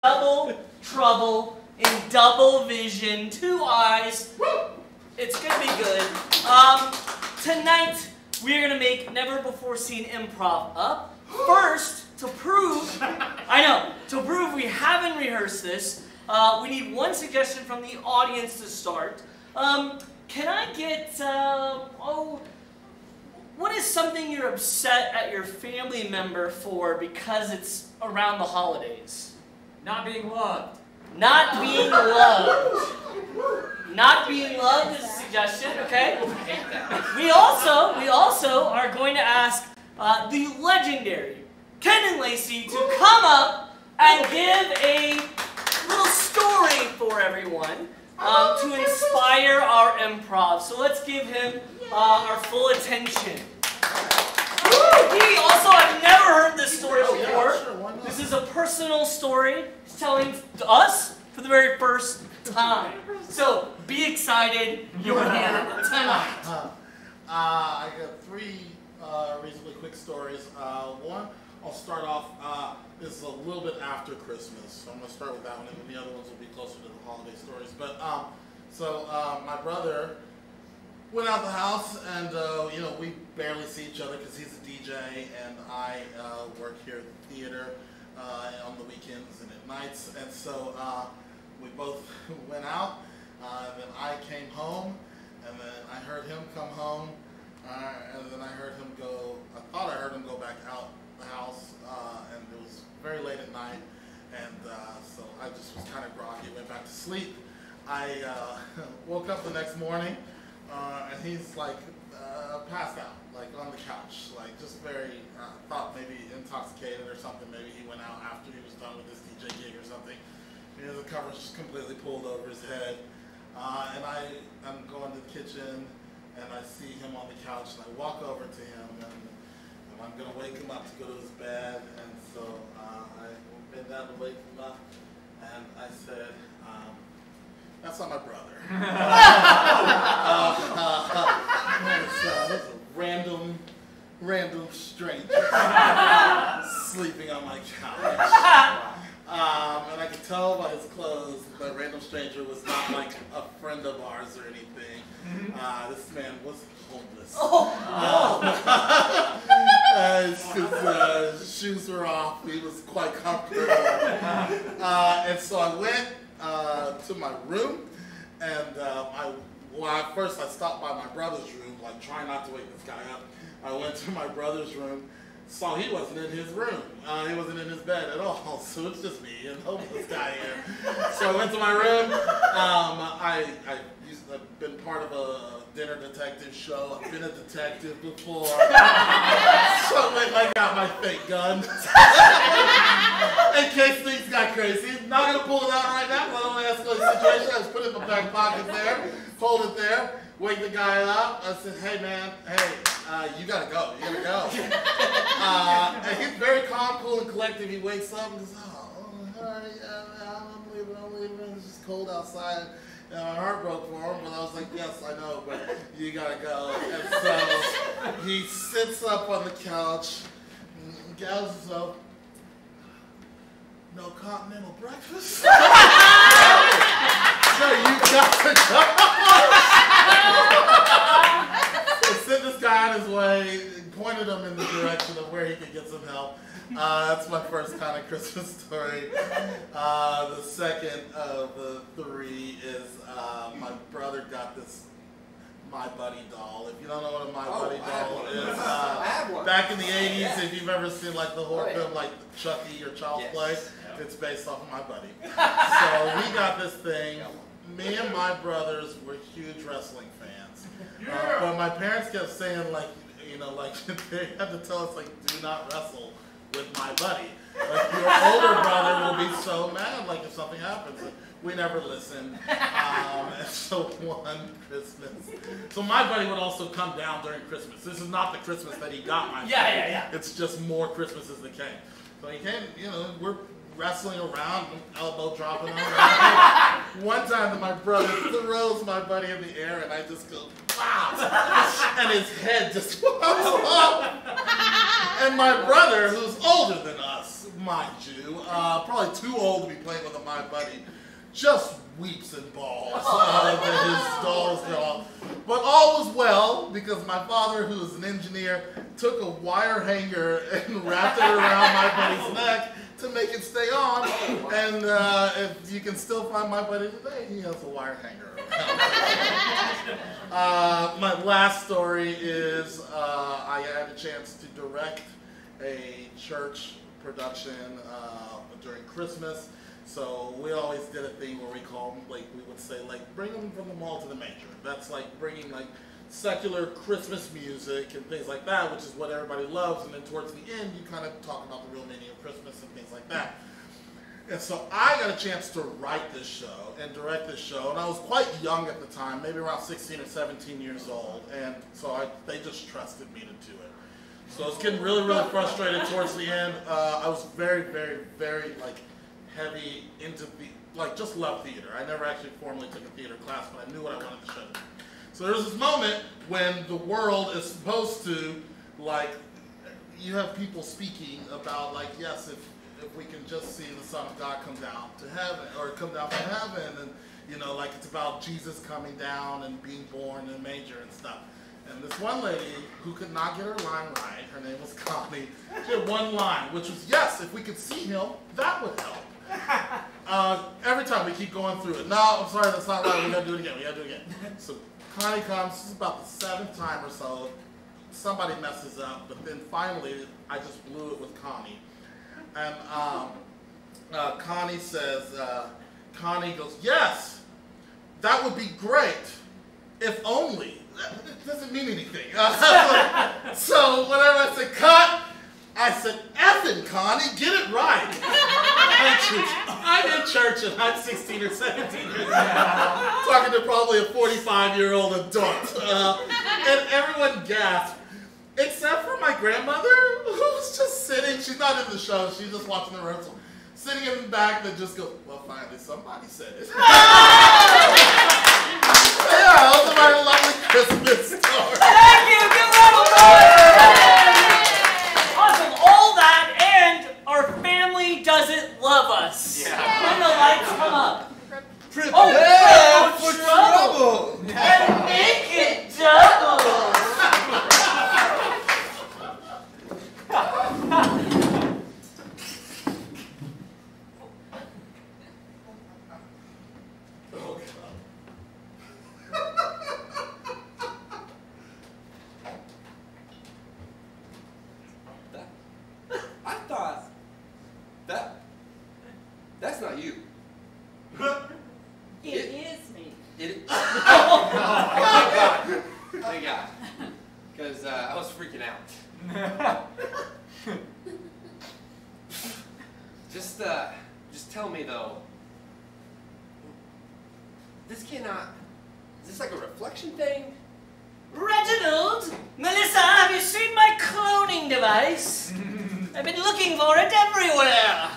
Double trouble in double vision, 2 eyes. It's gonna be good. Tonight we're gonna make never before seen improv up. First, to prove, to prove we haven't rehearsed this, we need one suggestion from the audience to start. Can I get, what is something you're upset at your family member for because it's around the holidays? Not being loved. Not being loved. Not being loved is a suggestion, okay? We also are going to ask the legendary Kendon and Lacy to come up and give a little story for everyone to inspire our improv. So let's give him our full attention. I've never heard this story before. This is a personal story he's telling to us for the very first time. So be excited, you're here tonight. I got 3 reasonably quick stories. One, I'll start off, this is a little bit after Christmas, so I'm going to start with that one, and then the other ones will be closer to the holiday stories. But, my brother went out the house, and, we barely see each other because he's a DJ, and I work here at the theater on the weekends and at nights, and so we both went out, then I came home, and then I heard him come home, and then I heard him go, I thought I heard him go back out the house, and it was very late at night, and so I just was kind of groggy, went back to sleep. I woke up the next morning, and he's like passed out, like on the couch, like just very, thought maybe intoxicated or something. Maybe he went out after he was done with his DJ gig or something. You know, the cover's just completely pulled over his head. And I'm going to the kitchen, and I see him on the couch, and I walk over to him, and I'm going to wake him up to go to his bed. And so I bent down to wake him up, and I said, that's not my brother. It's a random stranger sleeping on my couch. And I could tell by his clothes that random stranger was not like a friend of ours or anything. This man was homeless. His shoes were off. He was quite comfortable. And so I went to my room, and first I stopped by my brother's room, like trying not to wake this guy up. I went to my brother's room, saw he wasn't in his room. He wasn't in his bed at all, so it's just me and homeless guy here. So I went to my room. I've been part of a dinner detective show. I've been a detective before. So I got my fake gun. In case things got crazy. Not going to pull it out right now, but I don't want to escalate the situation. I just put it in my back pocket there, hold it there, wake the guy up. I said, hey man, you gotta go, and he's very calm, cool, and collected. He wakes up and goes, I'm leaving, it's just cold outside. And my heart broke for him, but I was like, yes, I know, but you gotta go. And so he sits up on the couch, and gouges himself. No continental breakfast? So you got to go. So sent this guy on his way, pointed him in the direction of where he could get some help. That's my first kind of Christmas story. The second of the 3 is my brother got this My Buddy doll. If you don't know what a My Buddy doll is, back in the 80s, if you've ever seen like the horror film like Chucky or Child's Play, it's based off of My Buddy. So we got this thing. Me and my brothers were huge wrestling fans. But my parents kept saying like they had to tell us like, do not wrestle with My Buddy. Like your older brother will be so mad like if something happens. We never listened. And so one Christmas. So My Buddy would also come down during Christmas. This is not the Christmas that he got My Buddy. Yeah. It's just more Christmases that came. So he came, we're wrestling around, elbow dropping on him. One time my brother throws My Buddy in the air and I just go, wow! And his head just falls off. And my brother, who's older than us, mind you, probably too old to be playing with my buddy, just weeps and bawls that his doll's gone. But all was well, because my father, who is an engineer, took a wire hanger and wrapped it around my buddy's neck to make it stay on. And if you can still find my buddy today, he has a wire hanger around. My last story is I had a chance to direct a church production during Christmas. So we always did a thing where we would say, bring them from the mall to the manger. That's like bringing secular Christmas music and things like that, which is what everybody loves. And then towards the end, you kind of talk about the real meaning of Christmas and things like that. And so I got a chance to write this show and direct this show. And I was quite young at the time, maybe around 16 or 17 years old. And so they just trusted me to do it. So I was getting really, really frustrated towards the end. I was very, very, very heavy into just love theater. I never actually formally took a theater class, but I knew what I wanted to show. So there was this moment when the world is supposed to, you have people speaking about yes, if we can just see the Son of God come down to heaven, or come down from heaven, and it's about Jesus coming down and being born in a manger and stuff. And this one lady who could not get her line right, her name was Connie, she had one line, which was, yes, if we could see him, that would help. Every time we keep going through it. No, I'm sorry, that's not right, we gotta do it again, So Connie comes, this is about the 7th time or so, somebody messes up, but then finally, I just blew it with Connie. And Connie says, Connie goes, yes, that would be great, if only. It doesn't mean anything. So whenever I said cut, I said, effing Connie, get it right. I'm in church and I'm 16 or 17 years old, talking to probably a 45-year-old adult. And everyone gasped, except for my grandmother, who was just sitting. She's not in the show, she's just watching the rehearsal. Sitting in the back that just goes, well, finally, somebody said it. Yeah, those are my lovely Christmas stories. Thank you! Give that a applause! Awesome. All that and our family doesn't love us. Yeah. When the lights come up. Prepare for trouble! And make it double! That's not you. It is me. Thank God. Because I was freaking out. Just tell me though. Is this like a reflection thing? Reginald! Melissa, have you seen my cloning device? I've been looking for it everywhere.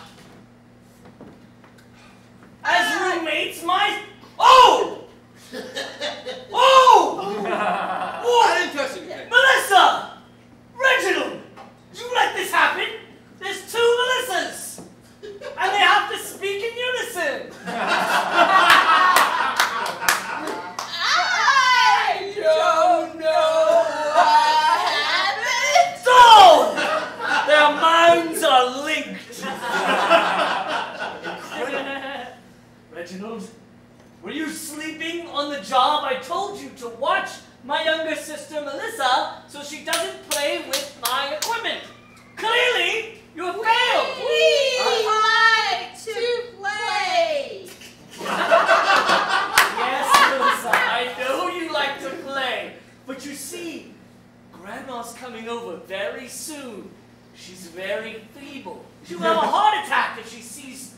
As roommates, Oh! Oh! I didn't touch anything. Melissa! Reginald! You let this happen? There's 2 Melissas! And they have to speak in unison! I don't know what happened. So! Their minds are linked. Reginald, were you sleeping on the job? I told you to watch my younger sister Melissa so she doesn't play with my equipment. Clearly, you have failed. We like to play. Yes, Melissa, I know you like to play. But you see, Grandma's coming over very soon. She's very feeble. She'll have a heart attack if she sees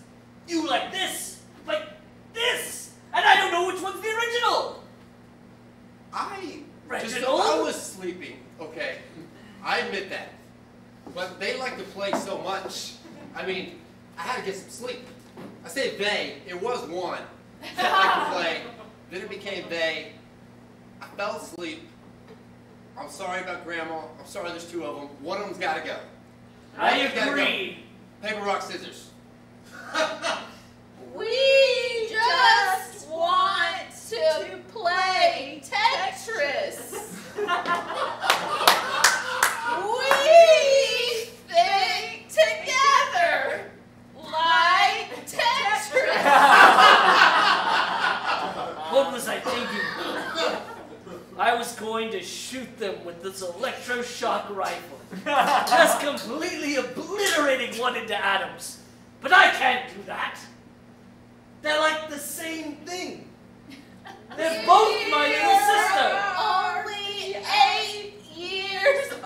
you like this. Like this! And I don't know which one's the original! I Reginald? I was sleeping, okay. I admit that. But they like to play so much. I mean, I had to get some sleep. I say they, it was one that liked to play. Then it became they. I fell asleep. I'm sorry about Grandma. I'm sorry there's 2 of them. One of them's got to go. I agree. Paper, rock, scissors. We just want to play Tetris. We think together like Tetris. What was I thinking? I was going to shoot them with this electroshock rifle, just completely obliterating one into atoms. But I can't do that. They're like the same thing. They're both my little sister. Only 8 years old.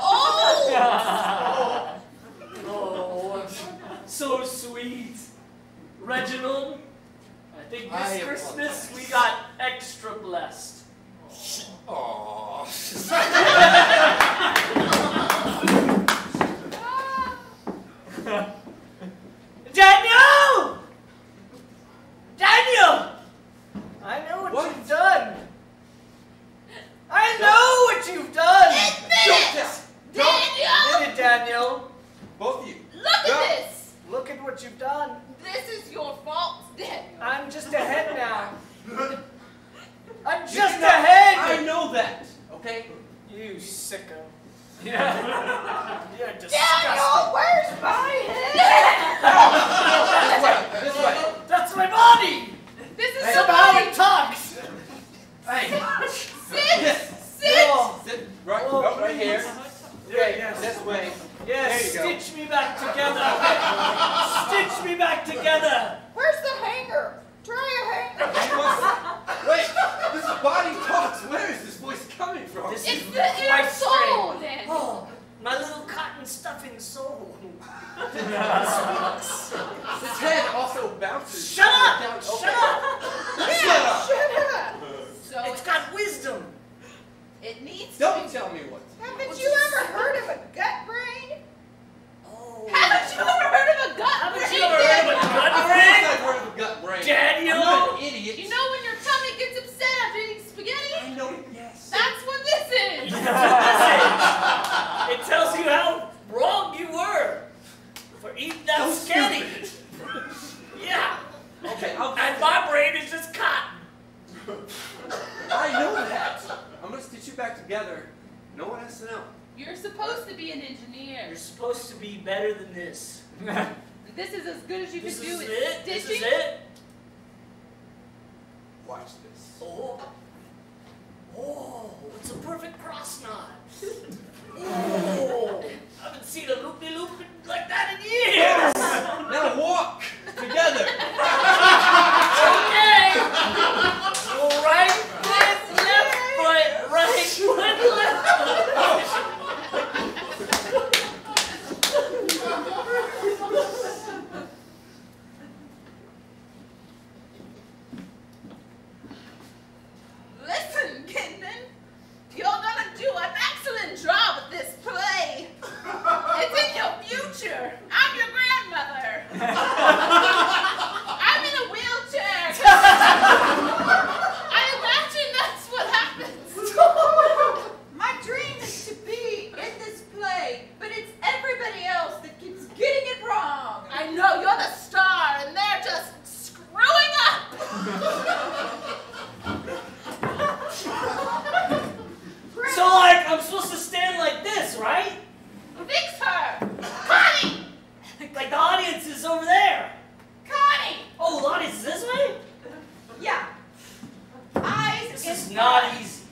Oh, so sweet. Reginald, I think this Christmas we got extra blessed. Aww. Daniel! Daniel! I know what you've done. I know what you've done. Admit it, Daniel. Both of you. Look at this. Look at what you've done. This is your fault, Daniel. I'm just ahead now. I'm just ahead. I know that. Okay. You sicko. Yeah. You're disgusting. Daniel, where's my head? This way. That's my body. This is That's how it somebody. talks. Hey. Sit. Sit. Oh. Sit right, Oh, right here. Yeah, yes. This way. Yes, There you go. stitch me back together. Stitch me back together. Where's the hanger? Try a hanger. Wait, this body talks. Where is this voice coming from? This It's is the inner quite soul, strange. Daniel. Oh, my little cotton stuffing soul. His head also bounces. Shut up! down. Shut Okay. up! Shut up! Shut up. So It's got wisdom. it needs Don't to tell me what. Haven't you ever heard of a gut brain? Oh. Haven't you ever heard of a gut Haven't brain? you ever heard of a gut Of brain? course I've heard of a gut brain. Daniel! I'm not an idiot. You know when your tummy gets upset after eating spaghetti? I know it, yes. That's what this is. It tells you how wrong you were for eating that So spaghetti. Yeah. Okay, And my brain is just cotton. I know that. I'm going to stitch you back together. No one has to know. You're supposed to be an engineer. You're supposed to be better than this. This is as good as you This can do is with it? This stitching. is it? Watch this. Oh. Oh, it's a perfect cross knot. Oh, I haven't seen a loop-de-loop like that in years. Now walk together. Okay. Right foot, left foot, right foot, left foot. Listen, Kendon. You're gonna do an excellent job at this play. It's in your future. I'm your grandmother. I'm in a wheelchair. I imagine that's what happens. My dream is to be in this play, but it's everybody else that keeps getting it wrong. I know, you're the star, and they're just screwing up. So, like, I'm supposed to stand like this, right? Fix her! Connie! Like the audience is over there. Connie! Oh, the audience is this way? Yeah. Eyes This in is not front. easy.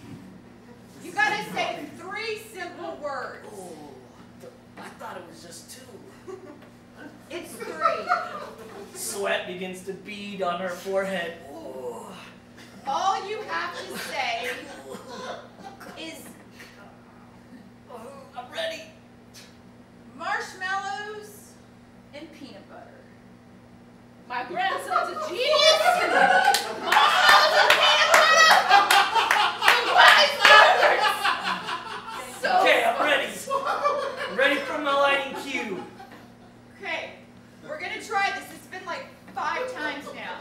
You gotta say 3 simple words. Oh, I thought it was just 2. It's 3. Sweat begins to bead on her forehead. Oh. All you have to say is I'm ready. marshmallows and peanut butter. My grandson's a genius! Marshmallows and peanut butter! And wise words! So Okay, I'm ready. I'm ready for my lighting cue. Okay, we're gonna try this. It's been like 5 times now.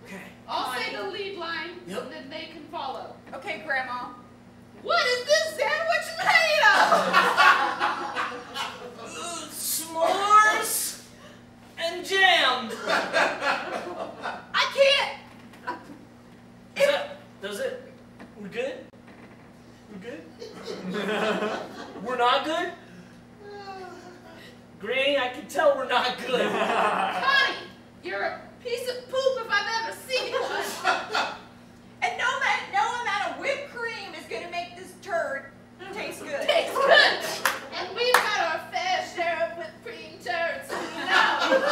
Okay. I'll say the lead line, Yep. and then they can follow. Okay, Grandma. What is this sandwich made of? S'mores? piece of poop if I've ever seen one. And no amount of whipped cream is going to make this turd taste good. Tastes good. And we've got our fair share of whipped cream turds, so you know.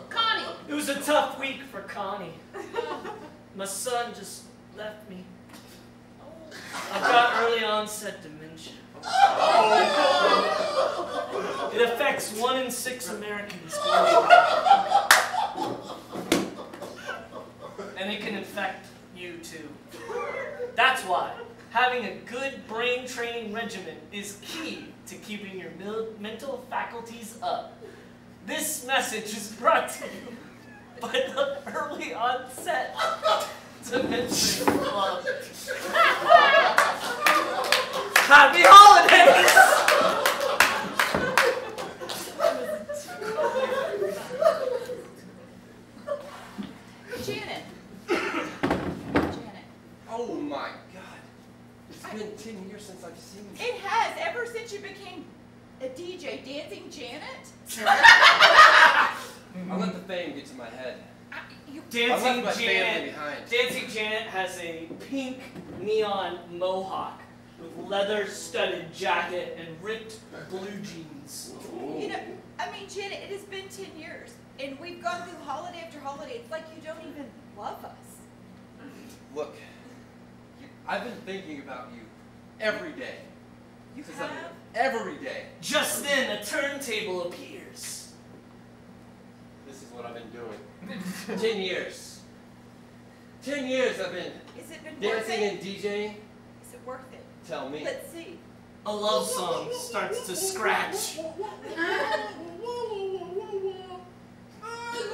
Connie. It was a tough week for Connie. My son just left me. I've got early onset dementia. It affects 1 in 6 Americans globally. And it can infect you too. That's why having a good brain training regimen is key to keeping your mental faculties up. This message is brought to you by the Early Onset Dementia Club. Happy holidays! Janet. Oh my God. It's been 10 years since I've seen you. It has, ever since you became a DJ, Dancing Janet. I let the fame get to my head. Dancing my family Janet. behind. Dancing Janet has a pink neon mohawk with leather-studded jacket and ripped blue jeans. You know, I mean, Janet, it has been 10 years, and we've gone through holiday after holiday. It's like you don't even love us. Look, I've been thinking about you every day. You Since have? Every day. Just then, a turntable appears. This is what I've been doing. 10 years. 10 years I've been Has it been worth dancing it? and DJing. Is it worth it? Tell me. Let's see. A love song starts to scratch. I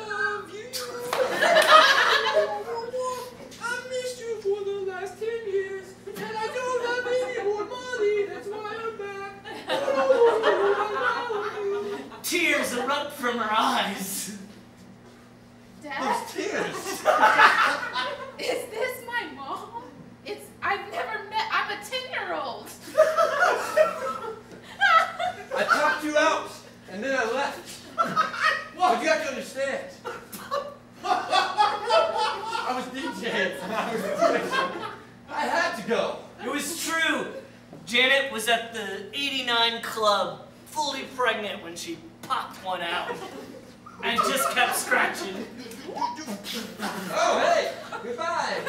love you. I missed you for the last 10 years, and I don't have any more money. That's why I'm back. Tears erupt from her eyes. Dad? Those tears. Is this my mom? I've never met, I'm a 10-year-old. I talked you out, and then I left. But you have to understand. I was DJing. I had to go. It was true. Janet was at the 89 club, fully pregnant when she popped one out. And just kept scratching. Oh, hey, goodbye.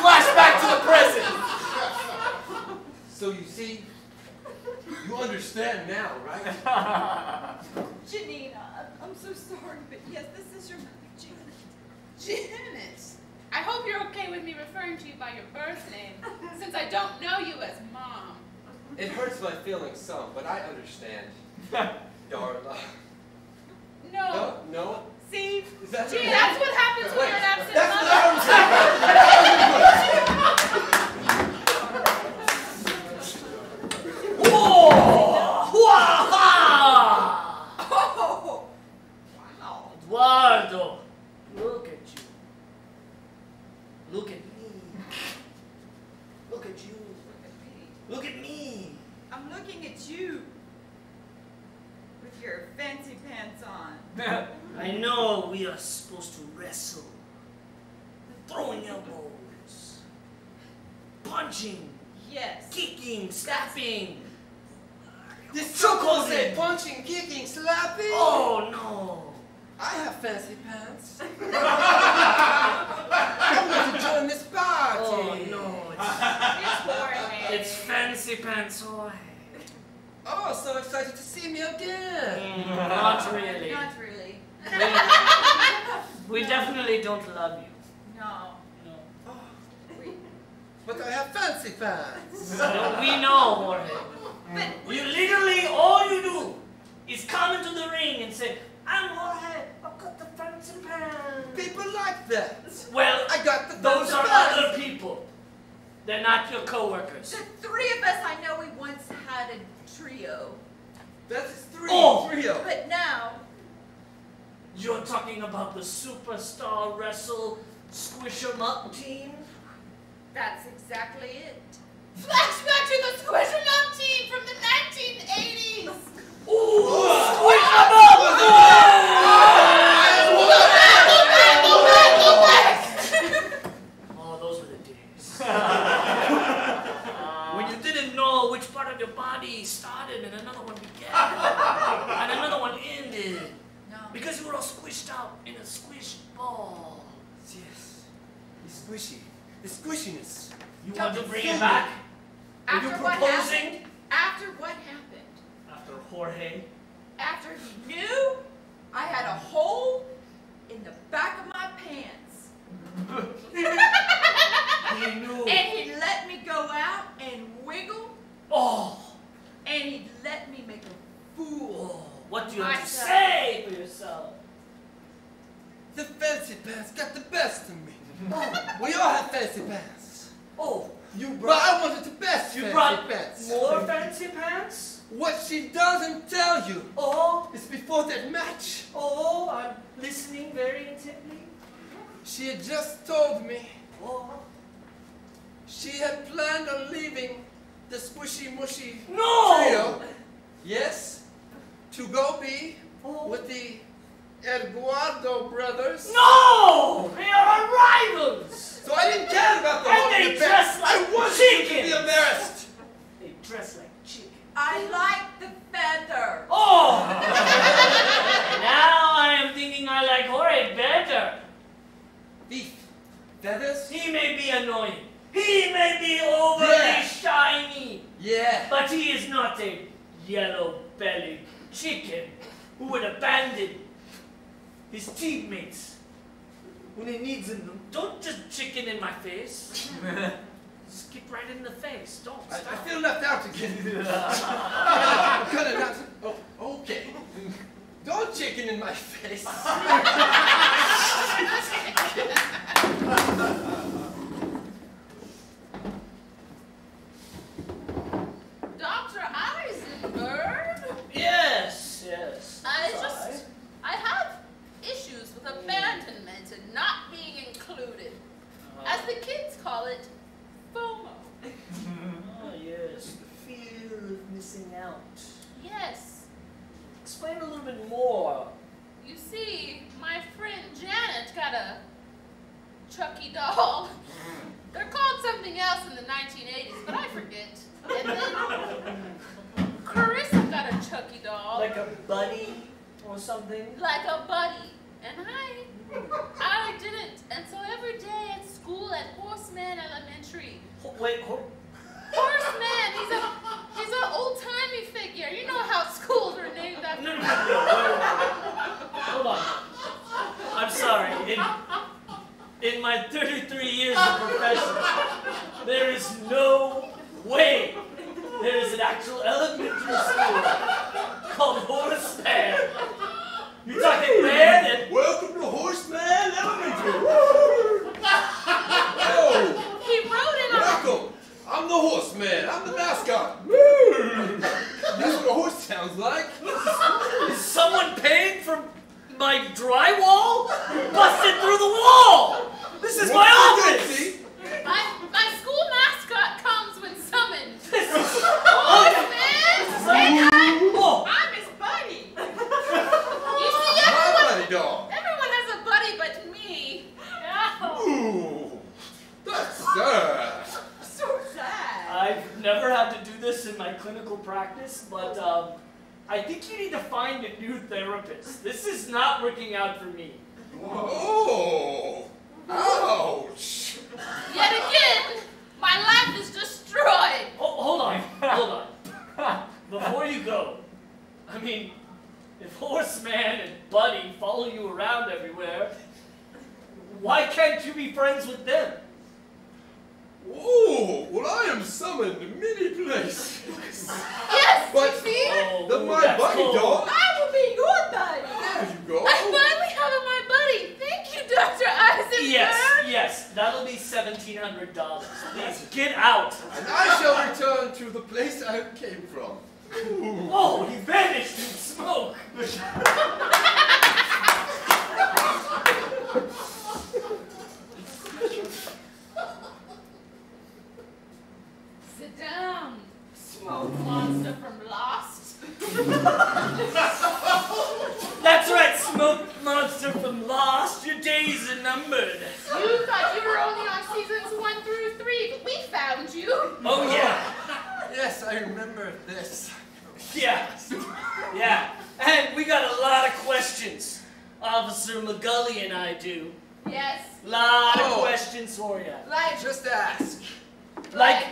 Flashback to the present. So you see, you understand now, right? Janina, I'm so sorry, but yes, this is your mother, Janet. Janet. I hope you're okay with me referring to you by your birth name, since I don't know you as Mom. It hurts my feelings some, but I understand. Darla. No. No? See? Is that Gee, that's what happens when you're an absent That's mother. what I was Whoa! Wow! Oh! Wow. Eduardo, look at you. Look at me. Look at you. Look at me. I'm looking at you with your fancy pants on. I know we are supposed to wrestle. Throwing elbows. Punching. Yes. Kicking. Slapping. This Chokeholding. say punching, kicking, slapping. Oh no. I have fancy pants. I want to join this party. Oh no. It's boring, man. It's fancy pants. Oh, Oh, so excited to see me again. not really. Not really. We definitely don't love you. No. No. But I have fancy pants. We know, Jorge. But You literally, all you do is come into the ring and say, I'm Jorge, I've got the fancy pants. People like that. Well, I got the those fancy are pants. other people. They're not your coworkers. the three of us, I know we once had a trio. That's three. Oh. Trio. But now, You're talking about the Superstar Wrestle Squish 'em Up team? that's exactly it. Flashback to the Squish 'em Up team from the 1980s. Ooh! Squish 'em Up! squished out in a squished ball. Yes. It's squishy. The squishiness. You want to bring it back? Are you After what proposing? happened? After what happened? After Jorge. After he knew I had a hole in the back of my pants. He knew. And he let me go out and wiggle. Oh. And he let me make a fool. Oh. What do you have to Myself. say for yourself? The fancy pants got the best of me. We all have fancy pants. Oh. But I wanted the best You fancy brought pants. more fancy pants? What she doesn't tell you Oh. is before that match, Oh. I'm listening very intently. she had just told me Oh. she had planned on leaving the squishy mushy No! trio. Yes, to go be Oh. with the Eduardo brothers. No! They are rivals! So I didn't care about the And whole they event. dress like I wanted you to be chickens. embarrassed. They dress like chickens. I like the feather. Oh! Now I am thinking I like Jorge better. The feathers? He may be annoying. He may be overly Yeah. shiny. Yeah. But he is not a yellow-bellied chicken who would abandon his teammates when he needs them. Don't just chicken in my face. Just get right in the face. Don't I stop. feel left out again. I'm gonna not. Oh, okay. Don't chicken in my face. Dr. Eisenberg? Yes, yes. I have issues with abandonment and not being included. As the kids call it, FOMO. Oh, yes. The fear of missing out. Yes. Explain a little bit more. You see, my friend Janet got a Chucky doll. They're called something else in the 1980s, but I forget. And then Carissa got a Chucky doll. Like a buddy or something? Like a buddy. And I didn't. And so every day at school at Horseman Elementary. Wait, Horseman, he's an old-timey figure. You know how schools are named after. No. Hold on. I'm sorry. In my 33 years of profession, there is no way there is an actual elementary school called Horseman. You're talking man and... Welcome to Horseman Elementary. Oh, He wrote it on. welcome. I'm the Horseman. I'm the mascot. That's what a horse sounds like. Is someone paying for my drywall? Busted through the wall! This is my office! My school mascot comes when summoned. This is... Horseman! Oh. I'm his buddy. You see, My buddy dog. everyone has a buddy but me. Ooh, that's sad. So sad. I've never had to do this in my clinical practice, but I think you need to find a new therapist. This is not working out for me. Oh, ouch. Yet again, my life is destroyed. Oh, hold on. Before you go, I mean, if Horseman and Buddy follow you around everywhere, why can't you be friends with them? Oh, well, I am summoned to many places. Yes, But you see? my that's buddy cold. dog. I will be your buddy. There you go. I finally have my buddy. Thank you, Dr. Eisenberg. Yes, that'll be $1,700. Please, get out. And I shall return to the place I came from. Ooh. Oh, he vanished in smoke. Sit down, smoke monster from Lost. That's right, smoke monster from Lost. Your days are numbered. You thought you were only on seasons 1 through 3, but we found you. Oh, yeah. Yes, I remember this. Yeah. And we got a lot of questions. Officer McGully and I do. Yes. Lot of questions for you. Like, Just ask. Like,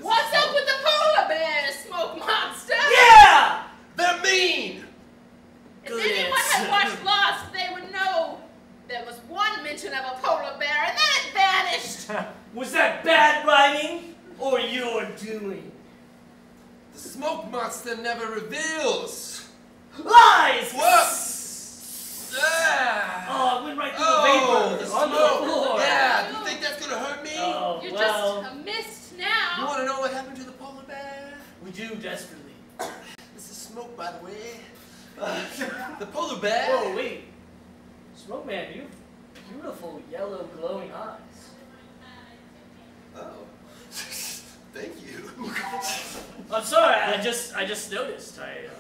what's up with the polar bears, Smoke Monster? yeah! They're mean! If Good anyone had answer. watched Lost, they would know there was one mention of a polar bear and then it vanished. Was that bad writing or your doing? The smoke monster never reveals. Lies! What? Ah. Oh, it went right through Oh, the the vapor on the smoke. floor. Yeah, you think that's gonna hurt me? Oh, You're well, just a mist You now. wanna know what happened to the polar bear? we do desperately. This is Smoke, by the way. The polar bear. Whoa, wait. Smoke Man, you have beautiful yellow glowing eyes. Oh. Thank you. I'm sorry, I just noticed. And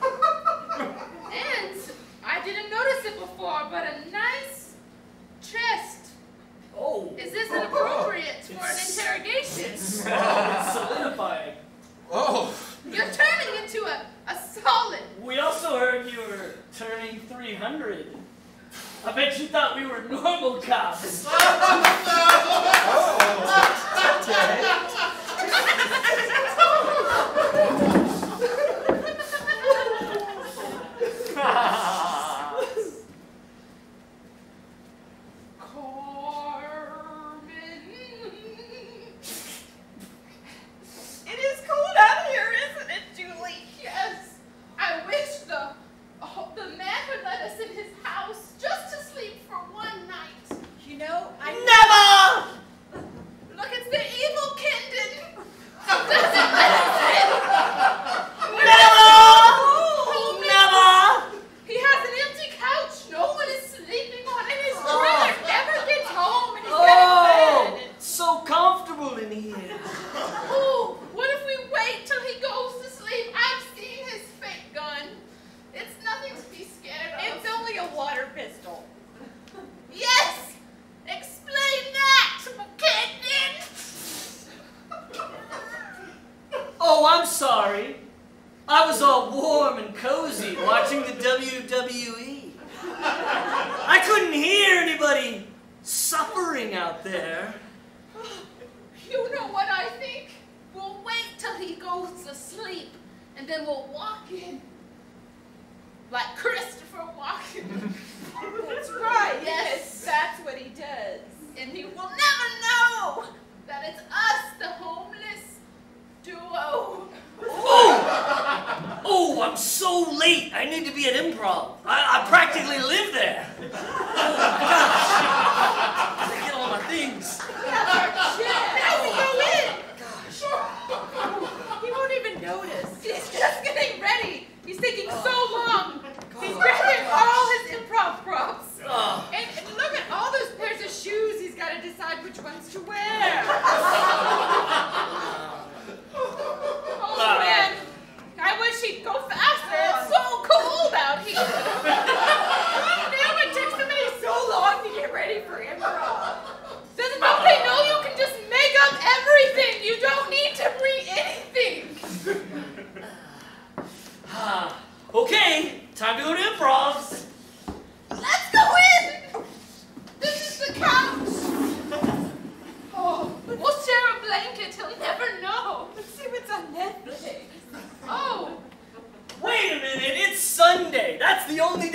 I didn't notice it before, but a nice chest. Oh. Is this inappropriate for an interrogation? It's solidifying. Oh. You're turning into a solid. We also heard you were turning 300. I bet you thought we were normal cops. It is cold out here, isn't it, Julie? Yes, I wish the man would let us in his house just to sleep for one night. You know, Never! Look, it's the evil Kendon. Doesn't let us in. Never! Oh, Never! he has an empty couch. No one is sleeping on it. His brother never gets home and he's got Oh, a bed. so comfortable in here. Oh, what if we wait till he goes to sleep? I've seen his fake gun. It's nothing to be scared of. it's only a water pistol. Yes! Explain that, Kendon! Oh, I'm sorry. I was all warm and cozy watching the WWE. I couldn't hear anybody suffering out there. You know what I think? We'll wait till he goes to sleep, and then we'll walk in. Like Christopher Walken. That's right. Yes. That's what he does. And he will never know that it's us, the homeless duo. Oh, I'm so late. I need to be at Improv. I practically live there. Oh my gosh. I get all my things. Now we go in. Gosh. He won't even notice. He's just getting ready. He's taking so long. He's grabbing all his improv props. Oh. And look at all those pairs of shoes. He's got to decide which ones to wear. Oh, man. I wish he'd go faster. It's so cold out here. Now it takes somebody so long to get ready for improv. Don't they know you can just make up everything? You don't need to read anything. Okay, time to go to Improvs. Let's go in. This is the couch. Oh, we'll share a blanket. He'll never know. Let's see what's on Netflix. Oh, Wait a minute, it's Sunday. That's the only